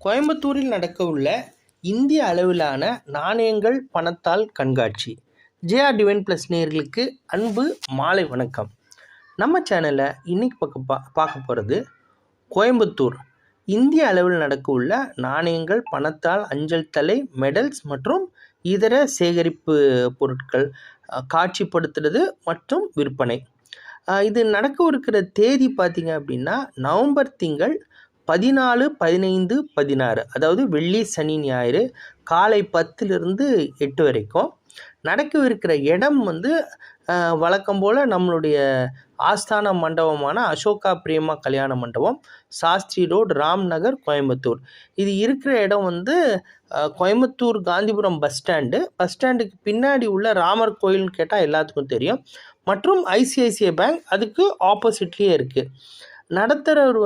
கோயம்புத்தூரில் நடக்கவுள்ள இந்திய அளவிலான நாணயங்கள் பணத்தால் கண்காட்சி. ஜேஆர் டிவைன் ப்ளஸ் நேயர்களுக்கு அன்பு மாலை வணக்கம். நம்ம சேனலில் இன்னைக்கு பார்க்க போகிறது கோயம்புத்தூர் இந்திய அளவில் நடக்கவுள்ள நாணயங்கள் பணத்தால் அஞ்சல் தலை மெடல்ஸ் மற்றும் இதர சேகரிப்பு பொருட்கள் காட்சிப்படுத்துறது மற்றும் விற்பனை. இது நடக்க இருக்கிற தேதி பார்த்திங்க அப்படின்னா நவம்பர் திங்கள் 14, 15, 16, அதாவது வெள்ளி சனி ஞாயிறு காலை 10லிருந்து 8 வரைக்கும். நடக்கவிருக்கிற இடம் வழக்கம் போல் நம்மளுடைய ஆஸ்தான மண்டபமான அசோகா பிரேமா கல்யாண மண்டபம், சாஸ்திரி ரோடு, ராம் நகர், கோயம்புத்தூர். இது இருக்கிற இடம் கோயம்புத்தூர் காந்திபுரம் பஸ் ஸ்டாண்டுக்கு பின்னாடி உள்ள ராமர் கோயில்னு கேட்டால் எல்லாத்துக்கும் தெரியும். மற்றும் ஐசிஐசிஐ பேங்க் அதுக்கு ஆப்போசிட்லேயே இருக்குது. நடத்துகிறவர்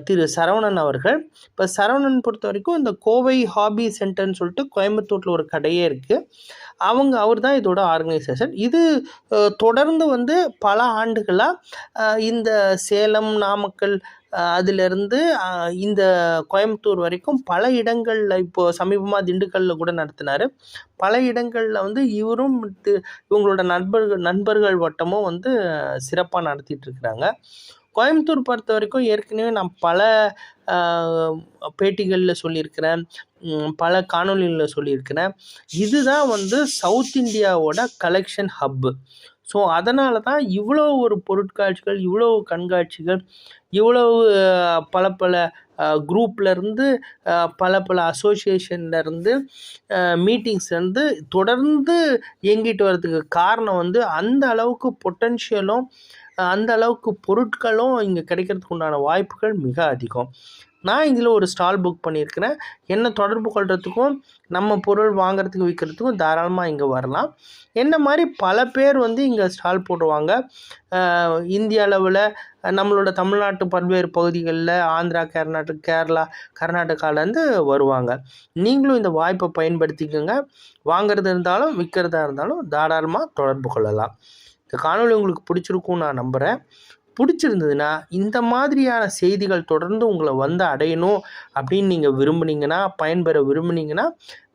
திரு சரவணன் அவர்கள். இப்போ சரவணன் பொறுத்த வரைக்கும் இந்த கோவை ஹாபி சென்டர்னு சொல்லிட்டு கோயம்புத்தூரில் ஒரு கடையே இருக்குது. அவர் தான் இதோட ஆர்கனைசேஷன். இது தொடர்ந்து பல ஆண்டுகளாக இந்த சேலம், நாமக்கல் அதிலிருந்து இந்த கோயம்புத்தூர் வரைக்கும் பல இடங்களில், இப்போது சமீபமாக திண்டுக்கல்லில் கூட நடத்தினார். பல இடங்களில் இவரும் இவங்களோட நண்பர்கள் வட்டமும் சிறப்பாக நடத்திட்டுருக்குறாங்க. கோயம்புத்தூர் பொறுத்த வரைக்கும் ஏற்கனவே நான் பல பேட்டிகளில் சொல்லியிருக்கிறேன், பல காணொலிகளில் சொல்லியிருக்கிறேன். இதுதான் சவுத் இந்தியாவோட கலெக்ஷன் ஹப்பு. ஸோ அதனால தான் இவ்வளோ ஒரு பொருட்காட்சிகள், இவ்வளோ கண்காட்சிகள், இவ்வளவு பல குரூப்லேருந்து, பல அசோசியேஷன்லேருந்து, மீட்டிங்ஸ்லேருந்து தொடர்ந்து இயங்கிட்டு வர்றதுக்கு காரணம் அந்த அளவுக்கு பொட்டென்ஷியலும் அந்த அளவுக்கு பொருட்களும் இங்கே கிடைக்கிறதுக்கு உண்டான வாய்ப்புகள் மிக அதிகம். நான் இதில் ஒரு ஸ்டால் புக் பண்ணியிருக்கிறேன். என்னை தொடர்பு கொள்கிறதுக்கும் நம்ம பொருள் வாங்கிறதுக்கு விற்கிறதுக்கும் தாராளமாக இங்கே வரலாம். என்ன மாதிரி பல பேர் இங்கே ஸ்டால் போடுவாங்க. இந்திய அளவில் நம்மளோட தமிழ்நாட்டு பல்வேறு பகுதிகளில், ஆந்திரா, கேரளா, கர்நாடகாவிலேருந்து வருவாங்க. நீங்களும் இந்த வாய்ப்பை பயன்படுத்திக்கோங்க. வாங்கிறது இருந்தாலும் விற்கிறதா இருந்தாலும் தாராளமாக தொடர்பு கொள்ளலாம். இந்த காணொலி உங்களுக்கு பிடிச்சிருக்கும்னு நான் நம்புகிறேன். பிடிச்சிருந்ததுன்னா இந்த மாதிரியான செய்திகள் தொடர்ந்து உங்களை அடையணும் அப்படின்னு நீங்கள் பயன்பெற விரும்புனீங்கன்னா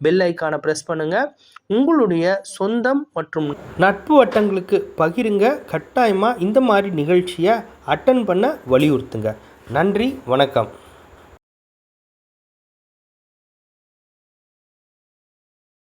பெல் ஐக்கானை ப்ரெஸ் பண்ணுங்கள். உங்களுடைய சொந்தம் மற்றும் நட்பு வட்டங்களுக்கு பகிருங்க. கட்டாயமாக இந்த மாதிரி நிகழ்ச்சியை அட்டன் பண்ண வலியுறுத்துங்க. நன்றி, வணக்கம்.